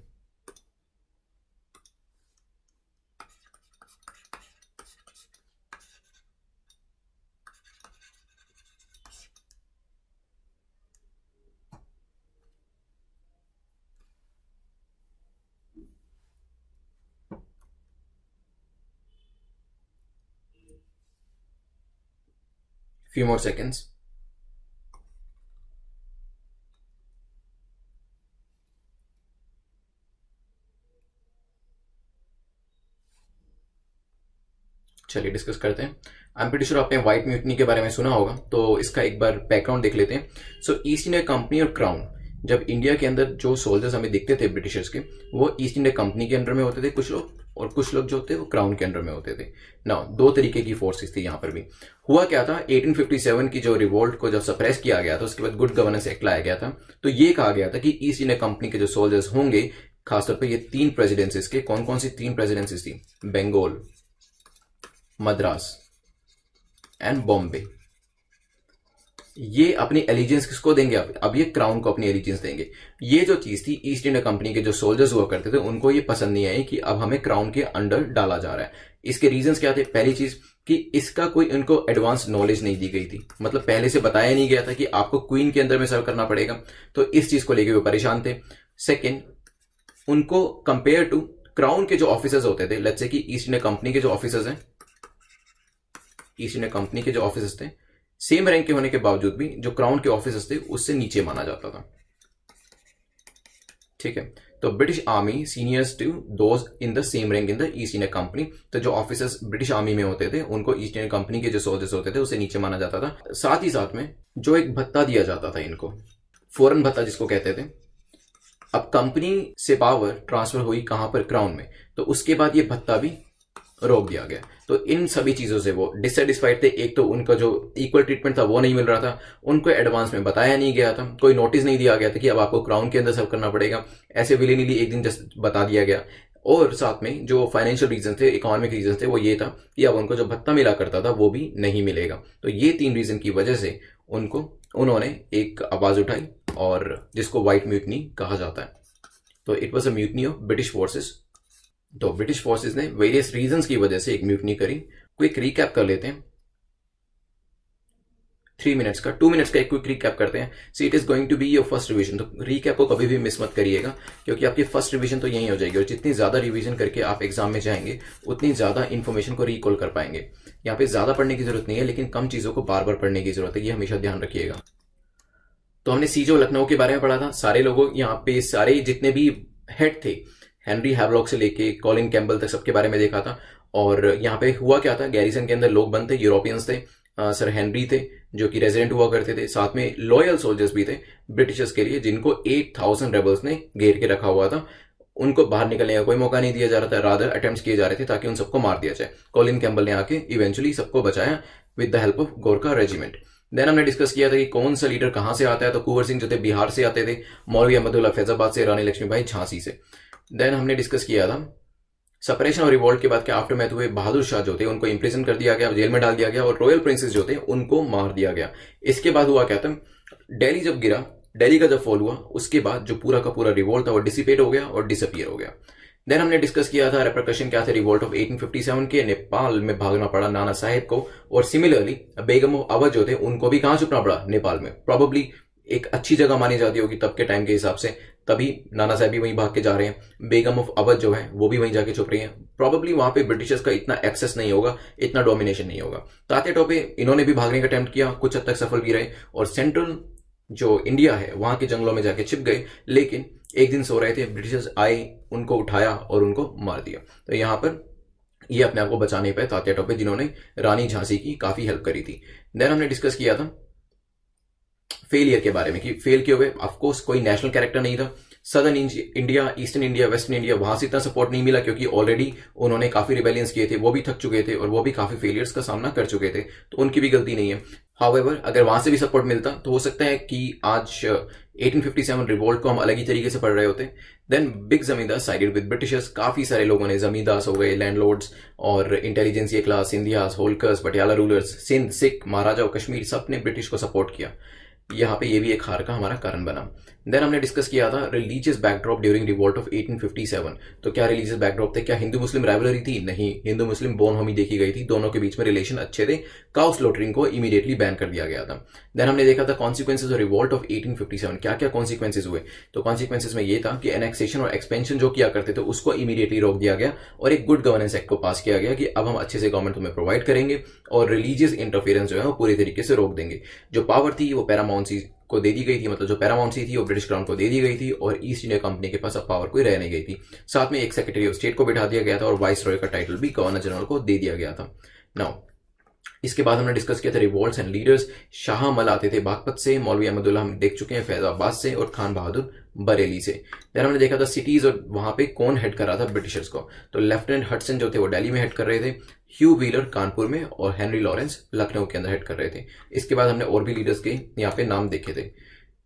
Few more seconds. चलिए डिस्कस करते हैं। आई एम प्रीटी श्योर आपने व्हाइट म्यूटनी के बारे में सुना होगा, तो इसका एक बार बैकग्राउंड देख लेते हैं। सो ईस्ट इंडिया कंपनी और क्राउन, जब इंडिया के अंदर जो सोल्जर्स हमें दिखते थे ब्रिटिशर्स के, वो ईस्ट इंडिया कंपनी के अंडर में होते थे कुछ लोग, और कुछ लोग जो होते वो क्राउन के अंडर में होते थे। नाउ दो तरीके की फोर्सेस थी यहाँ पर भी। हुआ क्या था, 1857 की जो रिवोल्ट को जब सप्रेस किया गया था, उसके बाद गुड गवर्नेंस एक्ट लाया गया था। तो ये कहा गया था कि ईस्ट इंडिया कंपनी के जो सोल्जर्स होंगे, खासतौर पर ये 3 प्रेसिडेंसीज के, कौन कौन सी 3 प्रेसिडेंसीज थी? बंगाल, मद्रास एंड बॉम्बे। ये अपनी एलिजेंस किसको देंगे? अब ये क्राउन को अपनी एलिजेंस देंगे। ये जो चीज थी, ईस्ट इंडिया कंपनी के जो सोल्जर्स हुआ करते थे उनको ये पसंद नहीं आई कि अब हमें क्राउन के अंडर डाला जा रहा है। इसके रीजंस क्या थे? पहली चीज कि इसका कोई उनको एडवांस नॉलेज नहीं दी गई थी, मतलब पहले से बताया नहीं गया था कि आपको क्वीन के अंदर में सर्व करना पड़ेगा, तो इस चीज को लेकर वो परेशान थे। सेकेंड, उनको कंपेयर टू क्राउन के जो ऑफिसर्स होते थे, लेट्स से कि ईस्ट इंडिया कंपनी के जो ऑफिसर्स हैं, ईस्ट इंडिया कंपनी के जो ऑफिसर्स थे, सेम रैंक के होने के बावजूद भी जो क्राउन के ऑफिसर्स थे उससे नीचे माना जाता था। ठीक है, तो British army seniors to those in the same rank in the East India company. तो जो ऑफिसर्स ब्रिटिश आर्मी में होते थे उनको ईस्ट इंडिया कंपनी के जो सोल्जर्स होते थे उससे नीचे माना जाता था। साथ ही साथ में जो एक भत्ता दिया जाता था इनको, फॉरेन भत्ता जिसको कहते थे। अब कंपनी से पावर ट्रांसफर हुई कहां पर? क्राउन में। तो उसके बाद ये भत्ता भी रोक दिया गया। तो इन सभी चीजों से वो डिससेटिस्फाइड थे। एक तो उनका जो इक्वल ट्रीटमेंट था वो नहीं मिल रहा था, उनको एडवांस में बताया नहीं गया था, कोई नोटिस नहीं दिया गया था कि अब आपको क्राउन के अंदर सर्व करना पड़ेगा, ऐसे विली नीली एक दिन जस्ट बता दिया गया। और साथ में जो फाइनेंशियल रीजन थे, इकोनॉमिक रीजन थे, वो ये था कि अब उनको जो भत्ता मिला करता था वो भी नहीं मिलेगा। तो ये 3 रीजन की वजह से उन्होंने एक आवाज उठाई, और जिसको व्हाइट म्यूटनी कहा जाता है। तो it was a mutiny of British forces. तो ब्रिटिश फोर्सेस ने वेरियस रीजंस की वजह से एक म्यूटनी करी। क्विक रिकैप कर लेते हैं, 2 मिनट्स का एक क्विक रिकैप करते हैं। See it is going to be your first revision, तो रिकैप को कभी भी मिस मत करिएगा, क्योंकि आपकी फर्स्ट रिवीजन तो यही हो जाएगी। और जितनी ज्यादा रिवीजन करके आप एग्जाम में जाएंगे उतनी ज्यादा इंफॉर्मेशन को रिकॉल कर पाएंगे। यहाँ पे ज्यादा पढ़ने की जरूरत नहीं है, लेकिन कम चीजों को बार बार पढ़ने की जरूरत है, ये हमेशा ध्यान रखिएगा। तो हमने सीजो लखनऊ के बारे में पढ़ा था। सारे लोगों यहाँ पे, सारे जितने भी हेड थे, हेनरी हैवलॉक से लेके कॉलिन कैम्पबेल तक, सबके बारे में देखा था। और यहाँ पे हुआ क्या था, गैरिसन के अंदर लोग बनते यूरोपियंस थे, सर हेनरी थे जो कि रेजिडेंट हुआ करते थे, साथ में लॉयल सोल्जर्स भी थे ब्रिटिशर्स के लिए, जिनको 8000 रेबल्स ने घेर के रखा हुआ था। उनको बाहर निकलने का कोई मौका नहीं दिया जा रहा था, रादर अटेम्प्ट्स किए जा रहे थे ताकि उन सबको मार दिया जाए। कॉलिन कैम्पबेल ने आके इवेंचुअली सबको बचाया with the help of Gorkha regiment. Then हमने डिस्कस किया था कि कौन सा लीडर कहां से आता है, तो कुंवर सिंह जो थे बिहार से आते थे, मौलवी अहमदुल्ला फैजाबाद से, रानी लक्ष्मीबाई झांसी से। देन हमने डिस्कस किया था सेपरेशन और रिवोल्ट के बाद के आफ्टर मैथ हुए बहादुर शाह जो थे उनको इंप्रिजन कर दिया गया, जेल में डाल दिया गया, और रॉयल प्रिंसेस जो थे उनको मार दिया गया। इसके बाद हुआ क्या था, दिल्ली जब गिरा, दिल्ली का जब फॉल हुआ, उसके बाद जो पूरा का पूरा रिवोल्ट था वो डिसिपेट हो गया और डिसअपियर हो गया। देन हमने डिस्कस किया था रेपरकशन क्या थे रिवोल्ट ऑफ 1857 के, नेपाल में भागना पड़ा नाना साहेब को, और सिमिलरली बेगम ऑफ अवध जो थे उनको भी कहां छुपना पड़ा, नेपाल में। प्रॉबली एक अच्छी जगह मानी जाती होगी तब के टाइम के हिसाब से, तभी नाना साहब भी वहीं भाग के जा रहे हैं। बेगम ऑफ अवध जो है वो भी वहीं जाके छुप रही है। प्रॉबली वहां पे ब्रिटिशर्स का इतना एक्सेस नहीं होगा, इतना डोमिनेशन नहीं होगा। तात्या टोपे इन्होंने भी भागने का अटेम्प्ट किया, कुछ हद तक सफल भी रहे, और सेंट्रल जो इंडिया है वहां के जंगलों में जाके छिप गए। लेकिन एक दिन सो रहे थे, ब्रिटिशर्स आए, उनको उठाया और उनको मार दिया। तो यहां पर ये अपने आप को बचा नहीं पाए तात्या टोपे, जिन्होंने रानी झांसी की काफी हेल्प करी थी। देन हमने डिस्कस किया था फेलियर के बारे में कि फेल क्यों हुए। ऑफकोर्स कोई नेशनल कैरेक्टर नहीं था। Southern India, eastern India, western India, वहां से इतना सपोर्ट नहीं मिला क्योंकि ऑलरेडी उन्होंने काफी रिबेलियंस किए थे, वो भी थक चुके थे और वो भी काफी फेलियर्स का सामना कर चुके थे, तो उनकी भी गलती नहीं है। हाउएवर अगर वहां से भी सपोर्ट मिलता तो हो सकता है कि आज 1857 रिवोल्ट को हम अलग ही तरीके से पढ़ रहे होते। Then big zamindar sided with Britishers, काफी सारे लोगों ने, जमींदार हो गए, लैंडलॉर्ड्स और intelligentsia class, Scindias, Holkars, Patiala rulers, Sindh, Sikh, maharaja और कश्मीर, सब ने ब्रिटिश को सपोर्ट किया। यहाँ पे ये भी एक हार का हमारा कारण बना। देन हमने डिस्कस किया था religious backdrop during revolt of 1857। तो क्या रिलीजियस बैकड्रॉप थे? क्या हिंदू मुस्लिम राइवलरी थी? नहीं, हिंदू मुस्लिम बोनहोमी देखी गई थी, दोनों के बीच में रिलेशन अच्छे थे। काउ स्लॉटरिंग को इमीडिएटली बैन कर दिया गया था। देन हमने देखा था कॉन्सिक्वेंसेज ऑफ रिवोल्ट ऑफ 1857, क्या क्या कॉन्सिक्वेंसेज हुए। तो कॉन्सिक्वेंसेज में ये था कि एनेक्सेशन और एक्सपेंशन जो किया करते थे उसको इमीडिएटली रोक दिया गया और एक गुड गवर्नेंस एक्ट को पास किया गया कि अब हम अच्छे से गवर्नमेंट तुम्हें प्रोवाइड करेंगे और रिलीजियस इंटरफेरेंस जो है वो पूरी तरीके से रोक देंगे। जो पावर थी वो पैरामाउंसी को दे दी गई थी, मतलब जो पैरामाउंसी थी वो ब्रिटिश क्राउन को दे दी गई थी और ईस्ट इंडिया कंपनी के पास अब पावर कोई रह नहीं गई थी। साथ में एक सेक्रेटरी ऑफ स्टेट को बिठा दिया गया था और वाइस रॉय का टाइटल भी गवर्नर जनरल को दे दिया गया था। नाउ इसके बाद हमने डिस्कस किया था रिवोल्ट्स एंड लीडर्स। शाह मल आते थे बागपत से, मौलवी अहमदुल्ला हम देख चुके हैं फैजाबाद से, और खान बहादुर बरेली से। देन हमने देखा था सिटीज और वहां पे कौन हेड कर रहा था ब्रिटिशर्स को। तो लेफ्टिनेंट हडसन जो थे वो दिल्ली में हेड कर रहे थे, ह्यू व्हीलर कानपुर में और हेनरी लॉरेंस लखनऊ के अंदर हेड कर रहे थे। इसके बाद हमने और भी लीडर्स के यहाँ पे नाम देखे थे।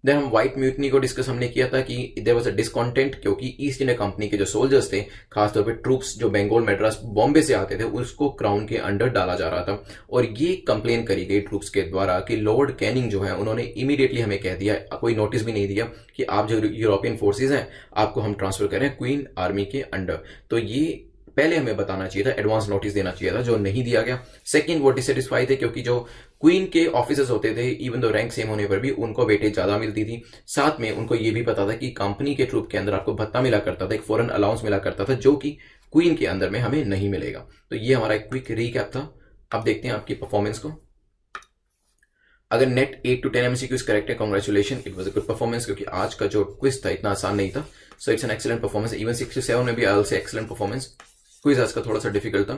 देन हम व्हाइट म्यूटनी को डिस्कस हमने किया था कि देयर वाज अ डिसकॉन्टेंट, क्योंकि ईस्ट इंडिया कंपनी के जो सोल्जर्स थे, खासतौर पे ट्रूप्स जो बंगाल, मद्रास, बॉम्बे से आते थे, उसको क्राउन के अंडर डाला जा रहा था। और ये कंप्लेन करी गई ट्रूप्स के द्वारा कि लॉर्ड कैनिंग जो है उन्होंने इमीडिएटली हमें कह दिया, कोई नोटिस भी नहीं दिया, कि आप जो यूरोपियन फोर्सेज हैं आपको हम ट्रांसफर करें क्वीन आर्मी के अंडर। तो ये पहले हमें बताना चाहिए था, एडवांस नोटिस देना चाहिए था, जो नहीं दिया गया। सेकंड, वो डिससेटिस्फाई थे क्योंकि जो क्वीन के ऑफिसर्स होते थे, इवन दो रैंक सेम होने पर भी उनको वेटेज ज्यादा मिलती थी। साथ में उनको ये भी पता था कि कंपनी के ट्रूप के अंदर आपको भत्ता मिला करता था, एक फॉरेन अलाउंस मिला करता था, जो कि क्वीन के अंदर में हमें नहीं मिलेगा। तो ये हमारा एक क्विक रीकैप था। अब देखते हैं आपकी परफॉर्मेंस को। अगर नेट 8 to 10 MCQs करेक्ट है, congratulation, it was a good performance, क्योंकि आज का जो क्विज था इतना आसान नहीं था। So it's an excellent performance. Even 67 में भी I will say excellent performance. Quiz आज का थोड़ा सा डिफिकल्ट था।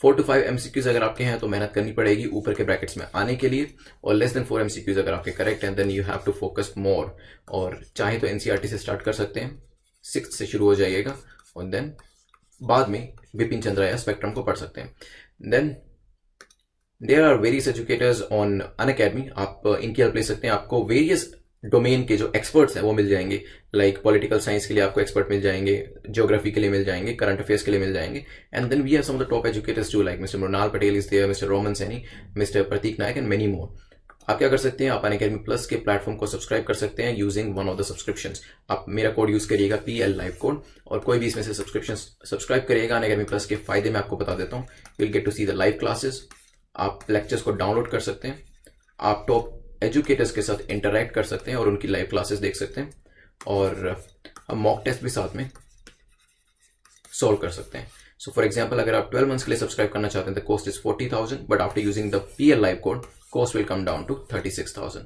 4 to 5 MCQs अगर आपके हैं तो मेहनत करनी पड़ेगी ऊपर के ब्रैकेट्स में आने के लिए, और लेस देन 4 MCQs अगर आपके करेक्ट हैं then you have to focus more. और चाहे तो NCERT से स्टार्ट कर सकते हैं, 6th से शुरू हो जाइएगा और देन बाद में बिपिन चंद्रा या स्पेक्ट्रम को पढ़ सकते हैं। Then there are various educators on Unacademy, आप इनकी हेल्प ले सकते हैं। आपको वेरियस डोमेन के जो एक्सपर्ट्स हैं वो मिल जाएंगे, लाइक पॉलिटिकल साइंस के लिए आपको एक्सपर्ट मिल जाएंगे, ज्योग्राफी के लिए मिल जाएंगे, करंट अफेयर्स के लिए मिल जाएंगे। And then we have some of the top educators too, like mister Mrinal Patel is there, mister Roman Saini, mister Prateek Nayak and many more. आप क्या कर सकते हैं, आप अनअकैडमी प्लस के प्लेटफॉर्म को सब्सक्राइब कर सकते हैं using one of the subscriptions. आप मेरा कोड यूज करिएगा PL लाइव कोड, और कोई भी इसमें से सब्सक्रिप्शन सब्सक्राइब करिएगा। अनअकैडमी प्लस के फायदे मैं आपको बता देता हूँ। You will get to see the live classes, आप लेक्चर्स को डाउनलोड कर सकते हैं, आप टॉप एजुकेटर्स के साथ इंटरैक्ट कर सकते हैं और उनकी लाइव क्लासेस देख सकते हैं, और हम मॉक टेस्ट भी साथ में सॉल्व कर सकते हैं। सो फॉर एग्जांपल अगर आप 12 मंथ्स के लिए सब्सक्राइब करना चाहते हैं, the cost is 40,000, but after using the PL live code cost will come down to 36,000।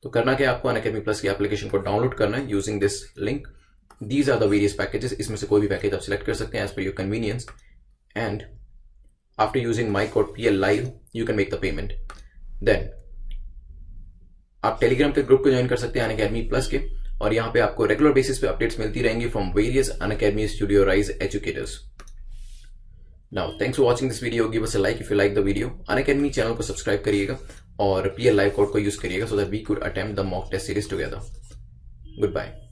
तो करना क्या, आपको अनअकैडमी प्लस की एप्लीकेशन को डाउनलोड करना है using this link. These are the various packages, इसमें से कोई भी पैकेज आप सिलेक्ट कर सकते हैं as per your convenience, and after using my code PL live you can make the payment. Then आप टेलीग्राम के ग्रुप को ज्वाइन कर सकते हैं अनअकैडमी प्लस के, और यहाँ पे आपको रेगुलर बेसिस पे अपडेट्स मिलती रहेंगी from various Unacademy studio rise educators. Now thanks for watching this video, give us a like if you like the video. Unacademy channel को सब्सक्राइब करिएगा और PL लाइव कोड को यूज करिएगा so that we could attempt the mock test series together. Good bye.